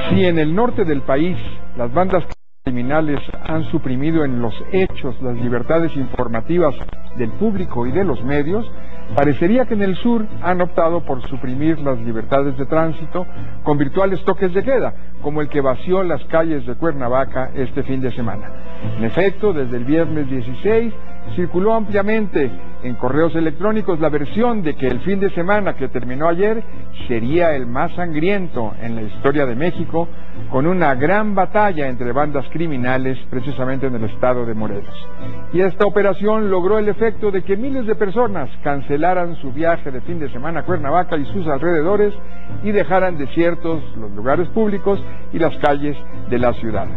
Si en el norte del país las bandas criminales han suprimido en los hechos las libertades informativas del público y de los medios, parecería que en el sur han optado por suprimir las libertades de tránsito con virtuales toques de queda, como el que vació las calles de Cuernavaca este fin de semana. En efecto, desde el viernes 16 circuló ampliamente en correos electrónicos la versión de que el fin de semana que terminó ayer sería el más sangriento en la historia de México, con una gran batalla entre bandas criminales precisamente en el estado de Morelos. Y esta operación logró el efecto de que miles de personas cancelaran su viaje de fin de semana a Cuernavaca y sus alrededores y dejaran desiertos los lugares públicos y las calles de la ciudad.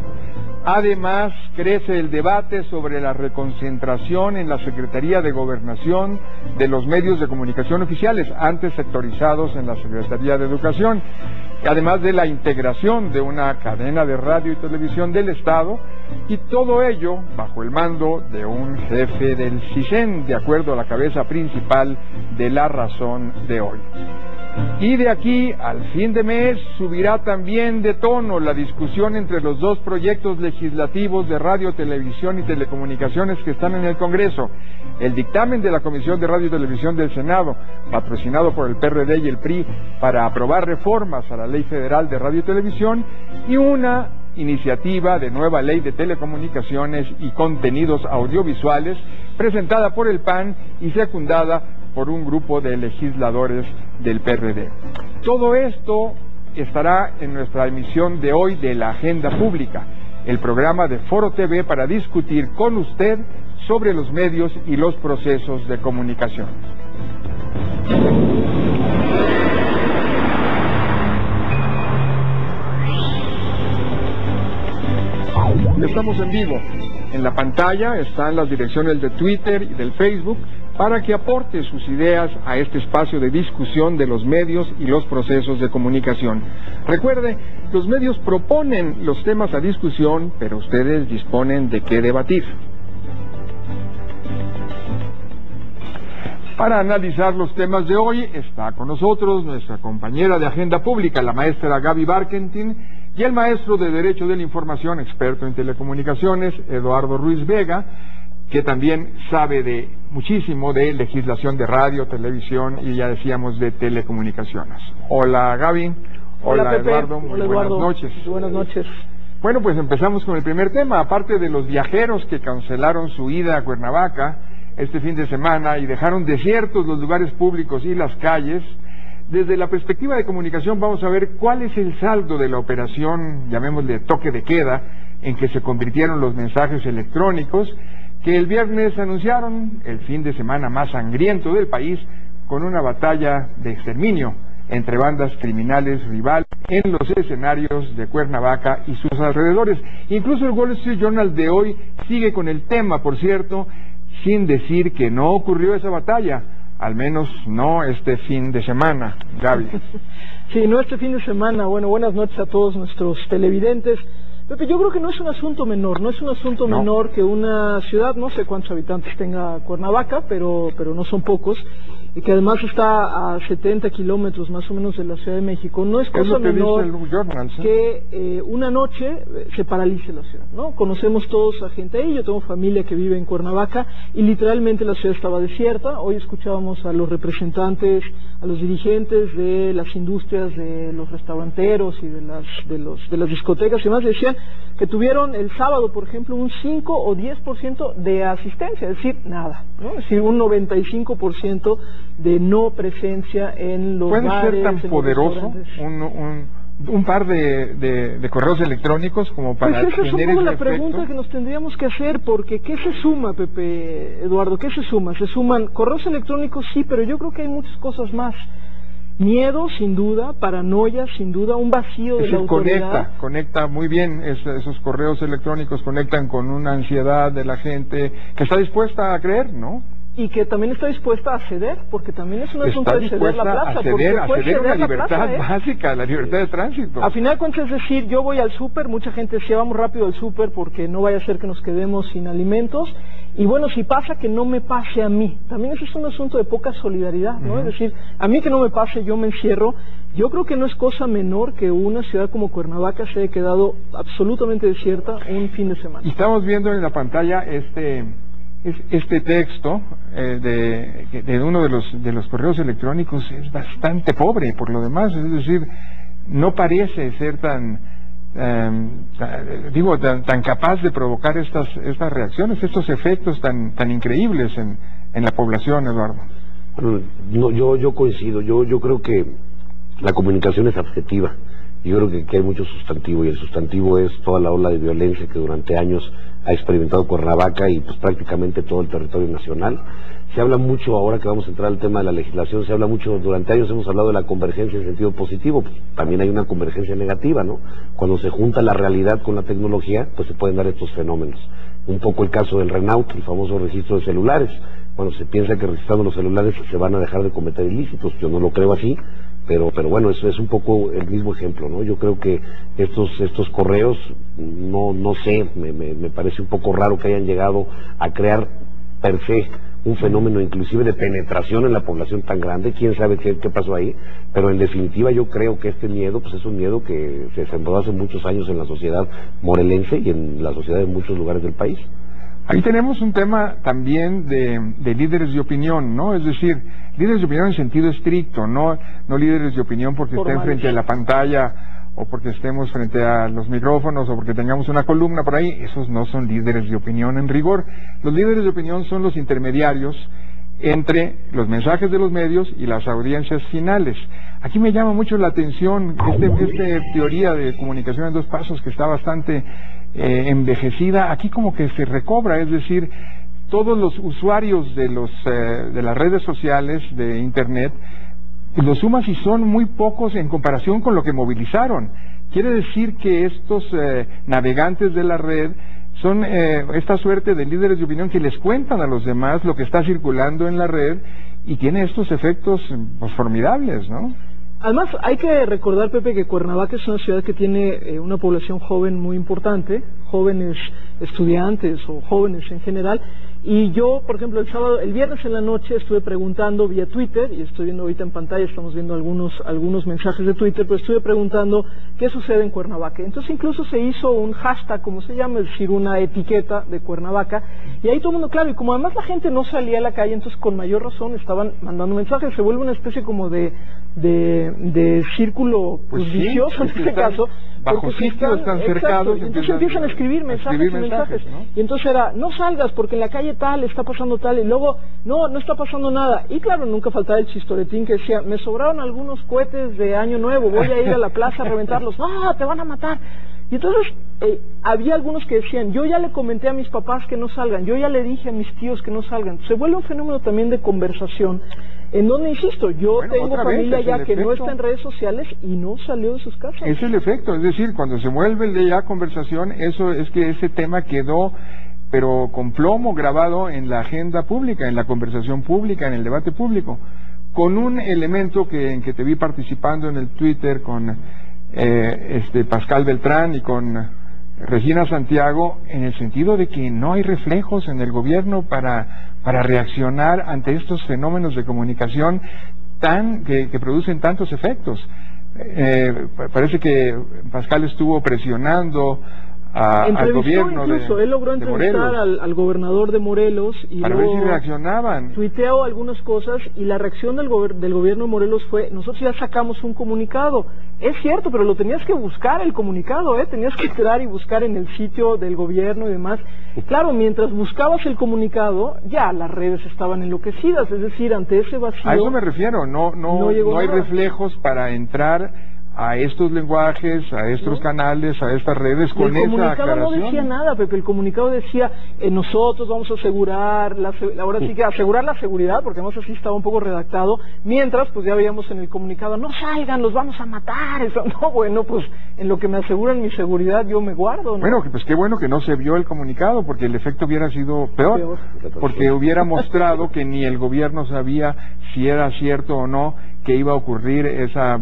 Además, crece el debate sobre la reconcentración en la Secretaría de Gobernación de los medios de comunicación oficiales, antes sectorizados en la Secretaría de Educación, además de la integración de una cadena de radio y televisión del Estado, y todo ello bajo el mando de un jefe del CISEN, de acuerdo a la cabeza principal de La Razón de hoy. Y de aquí al fin de mes subirá también de tono la discusión entre los dos proyectos legislativos de radio, televisión y telecomunicaciones que están en el Congreso. El dictamen de la Comisión de Radio y Televisión del Senado, patrocinado por el PRD y el PRI, para aprobar reformas a la Ley Federal de Radio y Televisión, y una iniciativa de nueva ley de telecomunicaciones y contenidos audiovisuales, presentada por el PAN y secundada por un grupo de legisladores del PRD. Todo esto estará en nuestra emisión de hoy de la Agenda Pública, el programa de Foro TV para discutir con usted sobre los medios y los procesos de comunicación. Estamos en vivo. En la pantalla están las direcciones de Twitter y del Facebook para que aporte sus ideas a este espacio de discusión de los medios y los procesos de comunicación. Recuerde, los medios proponen los temas a discusión, pero ustedes disponen de qué debatir. Para analizar los temas de hoy está con nosotros nuestra compañera de Agenda Pública, la maestra Gaby Barkentin, y el maestro de Derecho de la Información, experto en telecomunicaciones, Eduardo Ruiz Vega, que también sabe de muchísimo de legislación de radio, televisión y ya decíamos de telecomunicaciones. Hola Gaby. Hola Pepe. Eduardo. Muy buenas noches. Buenas noches. Bueno, pues empezamos con el primer tema. Aparte de los viajeros que cancelaron su ida a Cuernavaca este fin de semana y dejaron desiertos los lugares públicos y las calles, desde la perspectiva de comunicación vamos a ver cuál es el saldo de la operación, llamémosle toque de queda, en que se convirtieron los mensajes electrónicos, que el viernes anunciaron el fin de semana más sangriento del país, con una batalla de exterminio entre bandas criminales rivales en los escenarios de Cuernavaca y sus alrededores. Incluso el Wall Street Journal de hoy sigue con el tema, por cierto, sin decir que no ocurrió esa batalla, al menos no este fin de semana. Gaby. Sí, no este fin de semana. Bueno, buenas noches a todos nuestros televidentes. Pepe, yo creo que no es un asunto menor, menor que una ciudad, no sé cuántos habitantes tenga Cuernavaca, pero no son pocos, y que además está a 70 kilómetros más o menos de la Ciudad de México. No es cosa menor que una noche se paralice la ciudad, ¿no? Conocemos todos a gente ahí, yo tengo familia que vive en Cuernavaca y literalmente la ciudad estaba desierta. Hoy escuchábamos a los representantes, a los dirigentes de las industrias, de los restauranteros y de las discotecas y demás, decían que tuvieron el sábado, por ejemplo, un 5 o 10% de asistencia, es decir, nada, ¿no? Es decir, un 95% de no presencia en los bares. ¿Puede ser tan poderoso un par de correos electrónicos como para pues esa tener es un poco la efecto? Pregunta que nos tendríamos que hacer, porque ¿qué se suma, Pepe, Eduardo? ¿Qué se suma? Se suman correos electrónicos, sí, pero yo creo que hay muchas cosas más. Miedo, sin duda, paranoia, sin duda, un vacío de la autoridad. Conecta muy bien, esos correos electrónicos conectan con una ansiedad de la gente que está dispuesta a creer, ¿no? Y que también está dispuesta a ceder, porque también es un asunto de ceder la plaza. A ceder una libertad básica, la libertad de tránsito. A final de cuentas, es decir, yo voy al súper, mucha gente decía, vamos rápido al súper porque no vaya a ser que nos quedemos sin alimentos. Y bueno, si pasa, que no me pase a mí. También eso es un asunto de poca solidaridad, ¿no? Es decir, a mí que no me pase, yo me encierro. Yo creo que no es cosa menor que una ciudad como Cuernavaca se haya quedado absolutamente desierta un fin de semana. Y estamos viendo en la pantalla este texto de uno de los correos electrónicos. Es bastante pobre por lo demás, es decir, no parece ser tan capaz de provocar estas reacciones, estos efectos tan increíbles en la población, Eduardo. No, yo coincido, yo creo que la comunicación es adjetiva. Yo creo que hay mucho sustantivo, y el sustantivo es toda la ola de violencia que durante años ha experimentado Cuernavaca y pues prácticamente todo el territorio nacional. Se habla mucho, ahora que vamos a entrar al tema de la legislación, se habla mucho, durante años hemos hablado de la convergencia en sentido positivo, pues también hay una convergencia negativa, ¿no? Cuando se junta la realidad con la tecnología, pues se pueden dar estos fenómenos. Un poco el caso del Renault, el famoso registro de celulares. Cuando se piensa que registrando los celulares se van a dejar de cometer ilícitos, yo no lo creo así, pero bueno, eso es un poco el mismo ejemplo, ¿no? Yo creo que estos correos, no sé, me parece un poco raro que hayan llegado a crear per se un fenómeno inclusive de penetración en la población tan grande. Quién sabe qué pasó ahí, pero en definitiva yo creo que este miedo pues es un miedo que se sembró hace muchos años en la sociedad morelense y en la sociedad de muchos lugares del país. Ahí tenemos un tema también de líderes de opinión, ¿no? Es decir, líderes de opinión en sentido estricto, no líderes de opinión porque estén frente a la pantalla o porque estemos frente a los micrófonos o porque tengamos una columna por ahí. Esos no son líderes de opinión en rigor. Los líderes de opinión son los intermediarios entre los mensajes de los medios y las audiencias finales. Aquí me llama mucho la atención esta teoría de comunicación en dos pasos que está bastante envejecida. Aquí como que se recobra, es decir, todos los usuarios de las redes sociales, de Internet, los sumas y son muy pocos en comparación con lo que movilizaron. Quiere decir que estos navegantes de la red son esta suerte de líderes de opinión que les cuentan a los demás lo que está circulando en la red y tiene estos efectos pues, formidables, ¿no? Además, hay que recordar, Pepe, que Cuernavaca es una ciudad que tiene una población joven muy importante, jóvenes estudiantes o jóvenes en general, y yo, por ejemplo, el viernes en la noche estuve preguntando vía Twitter, y estoy viendo ahorita en pantalla, estamos viendo algunos mensajes de Twitter, pero estuve preguntando qué sucede en Cuernavaca. Entonces incluso se hizo un hashtag, como se llama, es decir, una etiqueta de Cuernavaca, y ahí todo el mundo, claro, y como además la gente no salía a la calle, entonces con mayor razón estaban mandando mensajes, se vuelve una especie como de círculo pues sí, vicioso en este caso, bajo sitio están cercados, entonces empiezan a escribir mensajes, ¿no? Y entonces era, no salgas porque en la calle tal está pasando tal, y luego, no está pasando nada, y claro, nunca faltaba el chistoretín que decía, me sobraron algunos cohetes de Año Nuevo, voy a ir a la plaza a reventarlos, no, te van a matar. Y entonces había algunos que decían, yo ya le comenté a mis papás que no salgan, yo ya le dije a mis tíos que no salgan. Se vuelve un fenómeno también de conversación, en donde, insisto, yo tengo familia ya que no está en redes sociales y no salió de sus casas. Es el efecto, es decir, cuando se vuelve el de ya conversación, eso es que ese tema quedó, pero con plomo grabado en la agenda pública, en la conversación pública, en el debate público, con un elemento en que te vi participando en el Twitter con Pascal Beltrán y con Regina Santiago, en el sentido de que no hay reflejos en el gobierno para reaccionar ante estos fenómenos de comunicación que producen tantos efectos. Parece que Pascal estuvo presionando al gobierno incluso, él logró entrevistar al gobernador de Morelos y para ver si reaccionaban. Tuiteó algunas cosas y la reacción del gobierno de Morelos fue, nosotros ya sacamos un comunicado. Es cierto, pero lo tenías que buscar el comunicado, tenías que entrar y buscar en el sitio del gobierno y demás. Y claro, mientras buscabas el comunicado, ya las redes estaban enloquecidas, es decir, ante ese vacío. A eso me refiero, no hay reflejos para entrar a estos lenguajes, a estos canales, a estas redes con esa aclaración. El comunicado no decía nada, Pepe, el comunicado decía, nosotros vamos a asegurar, ahora sí que asegurar la seguridad, porque además así estaba un poco redactado, mientras pues ya veíamos en el comunicado, no salgan, los vamos a matar, eso, no, bueno, pues en lo que me aseguran mi seguridad yo me guardo, ¿no? Bueno, pues qué bueno que no se vio el comunicado, porque el efecto hubiera sido peor. Porque hubiera mostrado que ni el gobierno sabía si era cierto o no que iba a ocurrir esa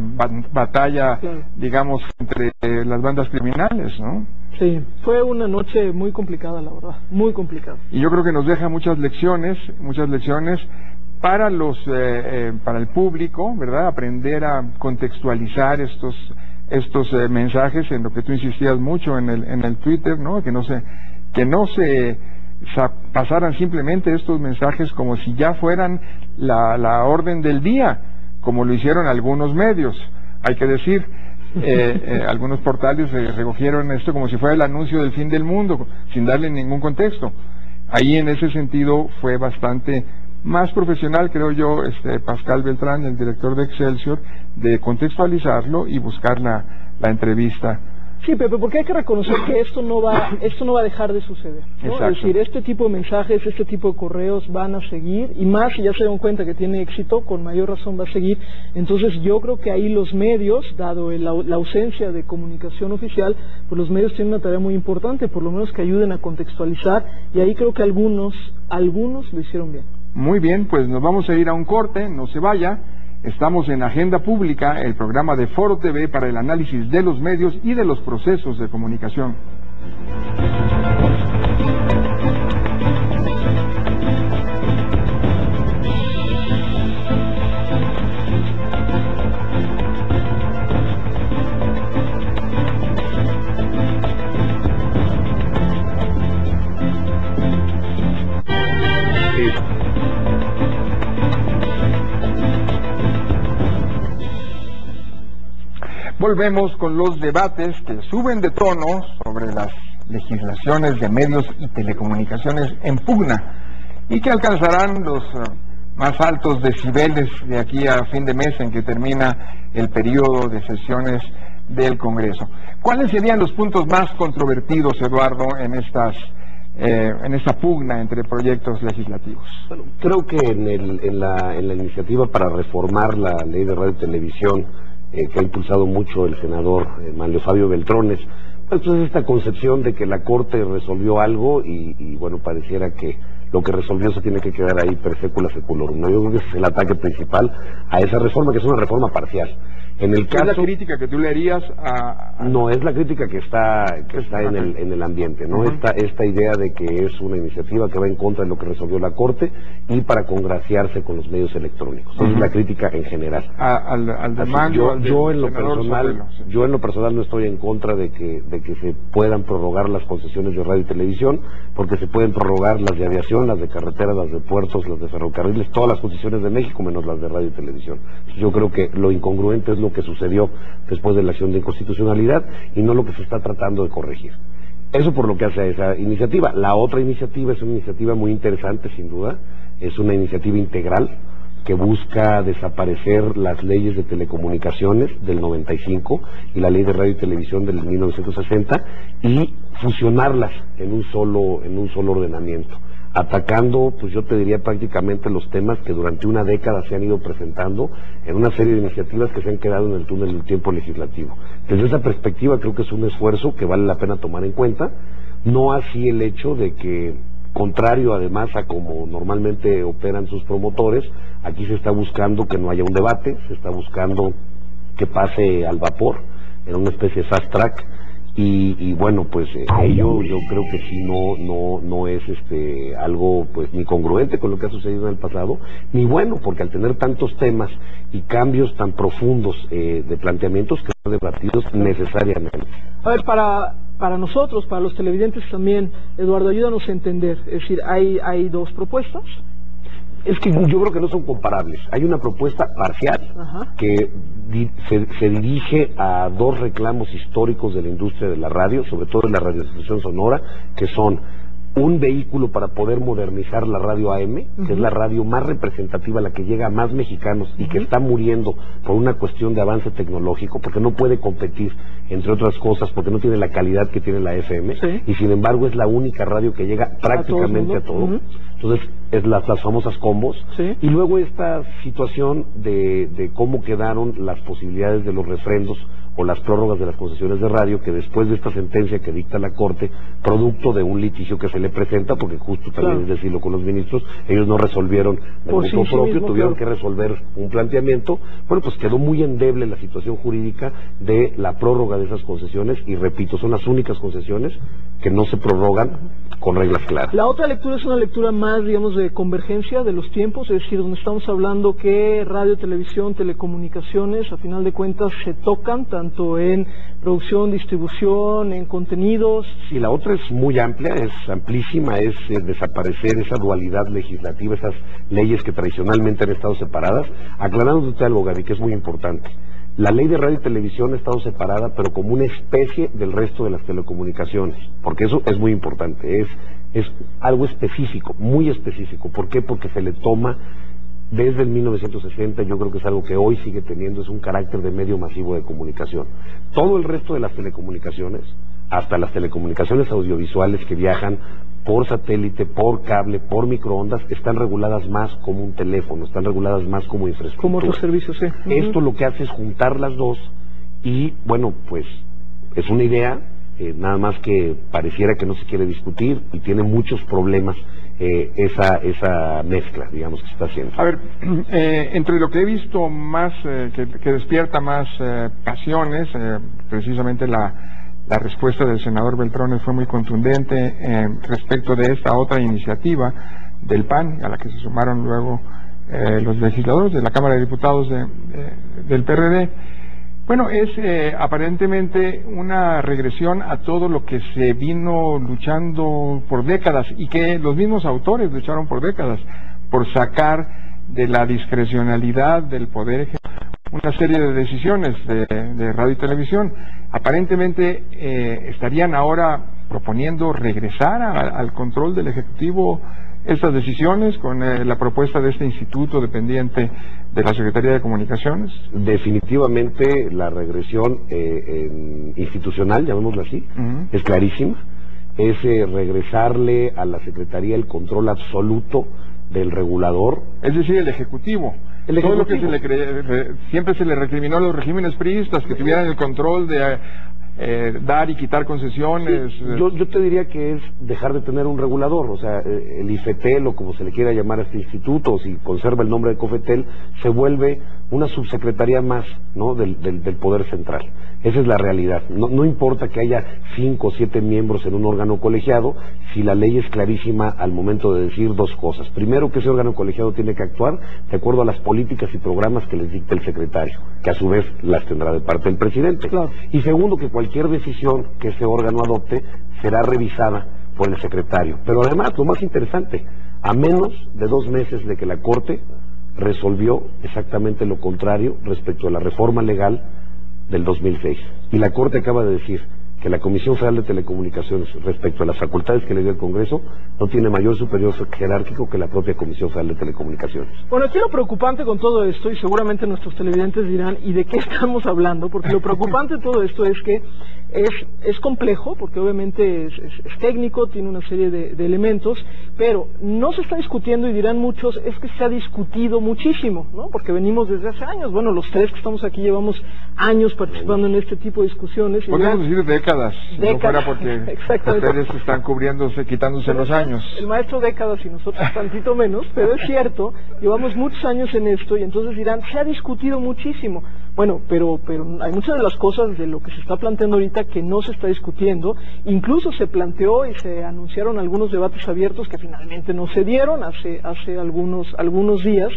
batalla, digamos, entre las bandas criminales, ¿no? Sí, fue una noche muy complicada, la verdad, muy complicada. Y yo creo que nos deja muchas lecciones, para para el público, ¿verdad? Aprender a contextualizar estos mensajes, en lo que tú insistías mucho en el Twitter, ¿no? Que no se pasaran simplemente estos mensajes como si ya fueran la orden del día, como lo hicieron algunos medios. Hay que decir, algunos portales recogieron esto como si fuera el anuncio del fin del mundo, sin darle ningún contexto. Ahí, en ese sentido, fue bastante más profesional, creo yo, Pascal Beltrán, el director de Excelsior, de contextualizarlo y buscar la entrevista. Sí, Pepe, porque hay que reconocer que esto no va a dejar de suceder, ¿no? Es decir, este tipo de mensajes, este tipo de correos van a seguir, y más si ya se dan cuenta que tiene éxito, con mayor razón va a seguir. Entonces yo creo que ahí los medios, dado la ausencia de comunicación oficial, pues los medios tienen una tarea muy importante, por lo menos que ayuden a contextualizar, y ahí creo que algunos lo hicieron bien. Muy bien, pues nos vamos a ir a un corte, no se vaya. Estamos en Agenda Pública, el programa de Foro TV para el análisis de los medios y de los procesos de comunicación. Volvemos con los debates que suben de tono sobre las legislaciones de medios y telecomunicaciones en pugna y que alcanzarán los más altos decibeles de aquí a fin de mes en que termina el periodo de sesiones del Congreso. ¿Cuáles serían los puntos más controvertidos, Eduardo, en esta pugna entre proyectos legislativos? Bueno, creo que en la iniciativa para reformar la ley de radio y televisión, que ha impulsado mucho el senador Manlio Fabio Beltrones, pues es esta concepción de que la Corte resolvió algo y bueno, pareciera que lo que resolvió se tiene que quedar ahí per secula seculorum, ¿no? Yo creo que ese es el ataque principal a esa reforma, que es una reforma parcial. En el caso, ¿es la crítica que tú le harías a...? No, es la crítica que está en el ambiente, ¿no? Esta idea de que es una iniciativa que va en contra de lo que resolvió la Corte y para congraciarse con los medios electrónicos. Esa es la crítica en general. Yo en lo personal no estoy en contra de que se puedan prorrogar las concesiones de radio y televisión, porque se pueden prorrogar las de aviación, las de carretera, las de puertos, las de ferrocarriles, todas las concesiones de México menos las de radio y televisión. Yo creo que lo incongruente es lo que sucedió después de la acción de inconstitucionalidad y no lo que se está tratando de corregir. Eso por lo que hace a esa iniciativa. La otra iniciativa es una iniciativa muy interesante, sin duda. Es una iniciativa integral que busca desaparecer las leyes de telecomunicaciones del 95 y la ley de radio y televisión del 1960 y fusionarlas en un solo ordenamiento, atacando, pues yo te diría, prácticamente los temas que durante una década se han ido presentando en una serie de iniciativas que se han quedado en el túnel del tiempo legislativo. Desde esa perspectiva creo que es un esfuerzo que vale la pena tomar en cuenta, no así el hecho de que, contrario además a como normalmente operan sus promotores, aquí se está buscando que no haya un debate, se está buscando que pase al vapor, en una especie de fast track. Y bueno, pues ello yo creo que sí no es algo pues ni congruente con lo que ha sucedido en el pasado, ni bueno, porque al tener tantos temas y cambios tan profundos de planteamientos que son debatidos necesariamente. A ver, para nosotros, para los televidentes también, Eduardo, ayúdanos a entender, es decir, hay dos propuestas. Es que yo creo que no son comparables. Hay una propuesta parcial que se dirige a dos reclamos históricos de la industria de la radio, sobre todo de la radiodifusión sonora, que son un vehículo para poder modernizar la radio AM, que es la radio más representativa, la que llega a más mexicanos y que está muriendo por una cuestión de avance tecnológico, porque no puede competir, entre otras cosas, porque no tiene la calidad que tiene la FM, y sin embargo es la única radio que llega prácticamente a todo. Entonces, es las famosas combos. Y luego esta situación de cómo quedaron las posibilidades de los refrendos o las prórrogas de las concesiones de radio, que después de esta sentencia que dicta la Corte, producto de un litigio que se le presenta, porque justo también es decirlo con los ministros, ellos no resolvieron de modo propio, tuvieron que resolver un planteamiento, bueno, pues quedó muy endeble la situación jurídica de la prórroga de esas concesiones, y repito, son las únicas concesiones que no se prorrogan con reglas claras. La otra lectura es una lectura más, digamos, de convergencia de los tiempos, es decir, donde estamos hablando que radio, televisión, telecomunicaciones, a final de cuentas se tocan tanto en producción, distribución, en contenidos. Y la otra es muy amplia, es amplísima, es desaparecer esa dualidad legislativa, esas leyes que tradicionalmente han estado separadas. Aclarándote algo, Gaby, que es muy importante. La ley de radio y televisión ha estado separada, pero como una especie del resto de las telecomunicaciones, porque eso es muy importante, es algo específico, muy específico. ¿Por qué? Porque se le toma desde el 1960, yo creo que es algo que hoy sigue teniendo, es un carácter de medio masivo de comunicación. Todo el resto de las telecomunicaciones, hasta las telecomunicaciones audiovisuales que viajan por satélite, por cable, por microondas, están reguladas más como un teléfono, están reguladas más como infraestructura. Como otros servicios, sí. Esto lo que hace es juntar las dos y, bueno, pues es una idea, nada más que pareciera que no se quiere discutir y tiene muchos problemas esa mezcla, digamos, que se está haciendo. A ver, entre lo que he visto más, que despierta más pasiones, precisamente la respuesta del senador Beltrones fue muy contundente respecto de esta otra iniciativa del PAN, a la que se sumaron luego los legisladores de la Cámara de Diputados del PRD. Bueno, es aparentemente una regresión a todo lo que se vino luchando por décadas y que los mismos autores lucharon por décadas, por sacar de la discrecionalidad del Poder Ejecutivo una serie de decisiones de radio y televisión. Aparentemente estarían ahora proponiendo regresar al control del Ejecutivo estas decisiones con la propuesta de este instituto dependiente de la Secretaría de Comunicaciones. Definitivamente la regresión institucional, llamémoslo así, es clarísima. Es regresarle a la Secretaría el control absoluto del regulador. Es decir, el Ejecutivo. Todo lo que siempre se le recriminó a los regímenes priistas, que tuvieran el control de dar y quitar concesiones. Sí, yo te diría que es dejar de tener un regulador, o sea, el IFETEL, o como se le quiera llamar a este instituto, o si conserva el nombre de COFETEL, se vuelve una subsecretaría más, ¿no?, del Poder Central. Esa es la realidad. No importa que haya 5 o 7 miembros en un órgano colegiado, si la ley es clarísima al momento de decir dos cosas. Primero, que ese órgano colegiado tiene que actuar de acuerdo a las políticas y programas que les dicta el secretario, que a su vez las tendrá de parte del presidente. Claro. Y segundo, que cualquier decisión que ese órgano adopte será revisada por el secretario. Pero además, lo más interesante, a menos de 2 meses de que la Corte resolvió exactamente lo contrario respecto a la reforma legal del 2006. Y la Corte acaba de decir que la Comisión Federal de Telecomunicaciones, respecto a las facultades que le dio el Congreso, no tiene mayor superior jerárquico que la propia Comisión Federal de Telecomunicaciones. Bueno, aquí lo preocupante con todo esto, y seguramente nuestros televidentes dirán, ¿y de qué estamos hablando? Porque lo preocupante de todo esto es que es complejo, porque obviamente es técnico, tiene una serie de elementos, pero no se está discutiendo, y dirán muchos, es que se ha discutido muchísimo, ¿no? Porque venimos desde hace años. Bueno, los tres que estamos aquí llevamos años participando en este tipo de discusiones. Podemos decir décadas, si no fuera porque ustedes están cubriéndose, quitándose los años. El maestro décadas y nosotros tantito menos, pero es cierto, llevamos muchos años en esto, y entonces dirán, se ha discutido muchísimo. Bueno, pero hay muchas de las cosas de lo que se está planteando ahorita que no se está discutiendo. Incluso se planteó y se anunciaron algunos debates abiertos que finalmente no se dieron hace algunos días.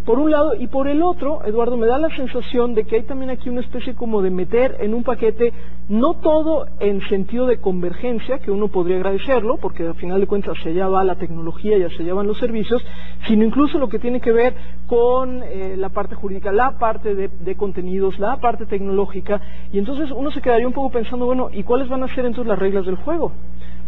Por un lado, y por el otro, Eduardo, me da la sensación de que hay también aquí una especie como de meter en un paquete, no todo en sentido de convergencia, que uno podría agradecerlo, porque al final de cuentas hacia allá va la tecnología y hacia allá van los servicios, sino incluso lo que tiene que ver con la parte jurídica, la parte de contenidos, la parte tecnológica, y entonces uno se quedaría un poco pensando, bueno, ¿y cuáles van a ser entonces las reglas del juego?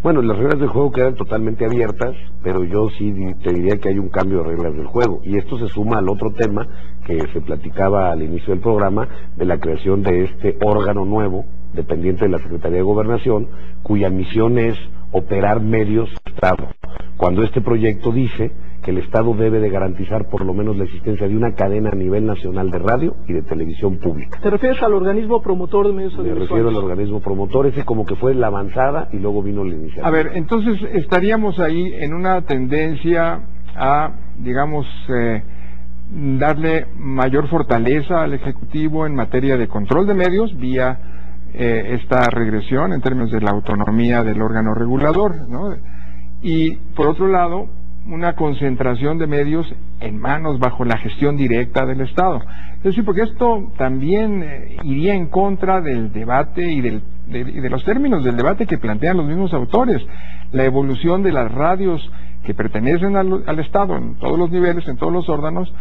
Bueno, las reglas del juego quedan totalmente abiertas, pero yo sí te diría que hay un cambio de reglas del juego. Y esto se suma al otro tema que se platicaba al inicio del programa, de la creación de este órgano nuevo, dependiente de la Secretaría de Gobernación, cuya misión es operar medios de Estado. Cuando este proyecto dice que el Estado debe de garantizar por lo menos la existencia de una cadena a nivel nacional de radio y de televisión pública. ¿Te refieres al organismo promotor de medios audiovisuales? Me refiero al organismo promotor, ese como que fue la avanzada y luego vino la iniciativa. A ver, entonces estaríamos ahí en una tendencia a, digamos, darle mayor fortaleza al Ejecutivo en materia de control de medios vía esta regresión en términos de la autonomía del órgano regulador, ¿no? Y por otro lado, una concentración de medios en manos bajo la gestión directa del Estado. Es decir, porque esto también iría en contra del debate y de los términos del debate que plantean los mismos autores. La evolución de las radios que pertenecen al Estado en todos los niveles, en todos los órganos,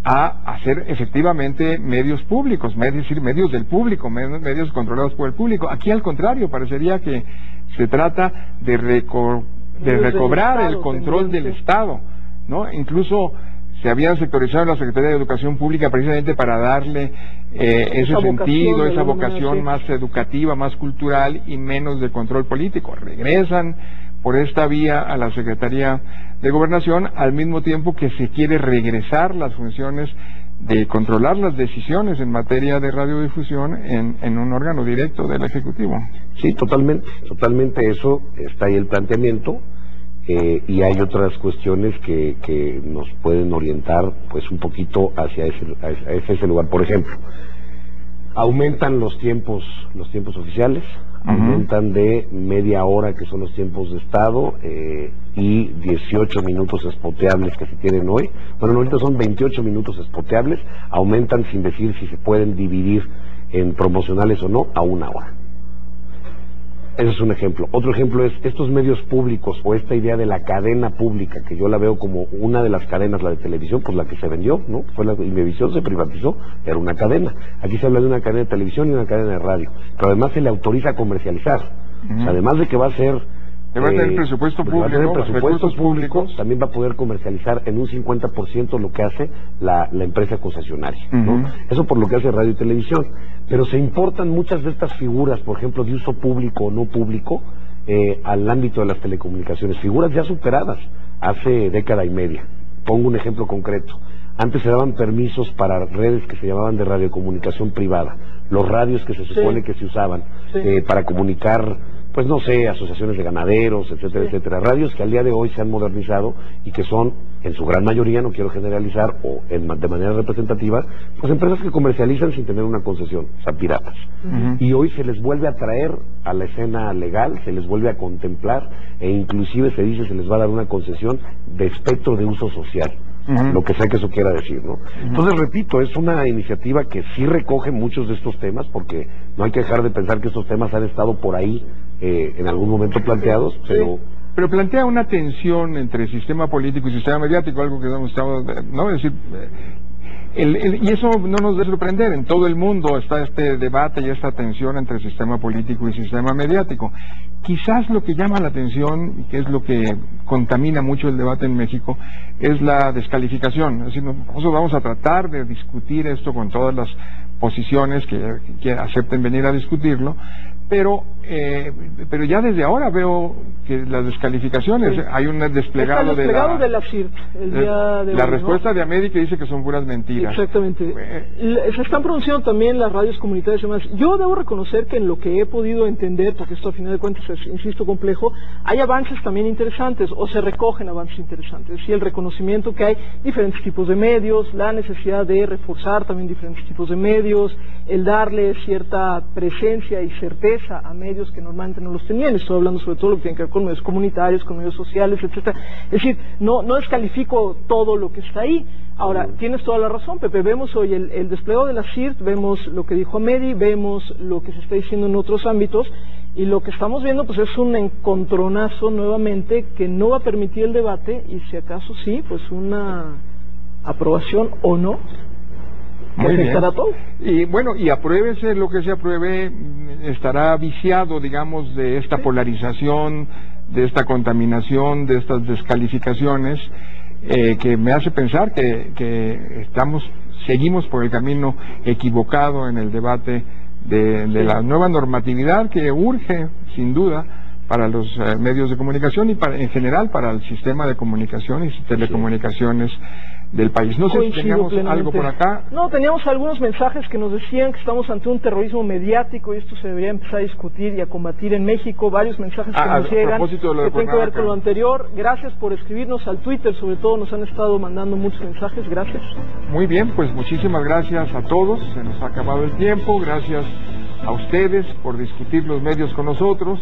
a hacer efectivamente medios públicos, es decir, medios del público, medios controlados por el público. Aquí, al contrario, parecería que se trata de recobrar el control del Estado, ¿no? Incluso se había sectorizado la Secretaría de Educación Pública precisamente para darle ese sentido, esa vocación más educativa, más cultural y menos de control político. Regresan por esta vía a la Secretaría de Gobernación, al mismo tiempo que se quiere regresar las funciones de controlar las decisiones en materia de radiodifusión en un órgano directo del Ejecutivo. Sí, totalmente eso, está ahí el planteamiento, y hay otras cuestiones que nos pueden orientar pues un poquito hacia ese lugar. Por ejemplo, aumentan los tiempos oficiales, aumentan de media hora, que son los tiempos de Estado, y 18 minutos espoteables que se tienen hoy. Bueno, ahorita son 28 minutos espoteables, aumentan sin decir si se pueden dividir en promocionales o no a 1 hora. Ese es un ejemplo. Otro ejemplo es estos medios públicos o esta idea de la cadena pública, que yo la veo como una de las cadenas, la de televisión, pues la que se vendió, ¿no? Fue la Imevisión, se privatizó, era una cadena. Aquí se habla de una cadena de televisión y una cadena de radio, pero además se le autoriza a comercializar. O sea, además de que va a ser... va a tener presupuesto público, va a tener presupuestos públicos, también va a poder comercializar en un 50% lo que hace la empresa concesionaria, ¿no? Eso por lo que hace radio y televisión. Pero se importan muchas de estas figuras, por ejemplo, de uso público o no público, al ámbito de las telecomunicaciones, figuras ya superadas hace década y media. Pongo un ejemplo concreto. Antes se daban permisos para redes que se llamaban de radiocomunicación privada, los radios que se supone que se usaban para comunicar, pues no sé, asociaciones de ganaderos, etcétera, etcétera. Radios que al día de hoy se han modernizado y que son, en su gran mayoría, no quiero generalizar, o de manera representativa, pues empresas que comercializan sin tener una concesión, o sea, piratas. Y hoy se les vuelve a traer a la escena legal, se les vuelve a contemplar, e inclusive se dice se les va a dar una concesión de espectro de uso social. Lo que sea que eso quiera decir, ¿no? Entonces, repito, es una iniciativa que sí recoge muchos de estos temas, porque no hay que dejar de pensar que estos temas han estado por ahí en algún momento planteados, pero plantea una tensión entre sistema político y sistema mediático, algo que hemos estado, ¿no? Es decir, y eso no nos debe sorprender. En todo el mundo está este debate y esta tensión entre sistema político y sistema mediático. Quizás lo que llama la atención, y que es lo que contamina mucho el debate en México, es la descalificación. Es decir, nosotros vamos a tratar de discutir esto con todas las posiciones que acepten venir a discutirlo, pero ya desde ahora veo que las descalificaciones, hay un desplegado de la CIRT el día de la hoy, respuesta ¿no? de América dice que son puras mentiras. Exactamente. Se están pronunciando también las radios comunitarias y demás. Yo debo reconocer que en lo que he podido entender, porque esto a final de cuentas es, insisto, complejo, hay avances también interesantes, o se recogen avances interesantes. Es decir, el reconocimiento que hay diferentes tipos de medios, la necesidad de reforzar también diferentes tipos de medios, el darle cierta presencia y certeza a medios que normalmente no los tenían. Estoy hablando sobre todo lo que tiene que ver con medios comunitarios, con medios sociales, etcétera. Es decir, no descalifico todo lo que está ahí. Ahora, tienes toda la razón, Pepe. Vemos hoy el desplegado de la CIRT, vemos lo que dijo Ameri, vemos lo que se está diciendo en otros ámbitos, y lo que estamos viendo pues es un encontronazo nuevamente que no va a permitir el debate, y si acaso sí, pues una aprobación o no. Muy bien. Todo. Y bueno, y apruébese lo que se apruebe, estará viciado, digamos, de esta polarización, de esta contaminación, de estas descalificaciones, que me hace pensar que seguimos por el camino equivocado en el debate de la nueva normatividad que urge, sin duda, para los medios de comunicación y en general para el sistema de comunicaciones y telecomunicaciones del país. No sé si teníamos algo por acá. No, teníamos algunos mensajes que nos decían que estamos ante un terrorismo mediático y esto se debería empezar a discutir y a combatir en México. Varios mensajes que nos llegan que tienen que ver con lo anterior. Gracias por escribirnos al Twitter, sobre todo nos han estado mandando muchos mensajes. Gracias. Muy bien, pues muchísimas gracias a todos. Se nos ha acabado el tiempo. Gracias a ustedes por discutir los medios con nosotros.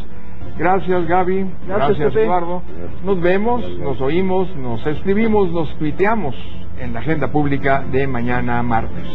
Gracias, Gaby. Gracias, Eduardo. Nos vemos, nos oímos, nos escribimos, nos tuiteamos en la agenda pública de mañana martes.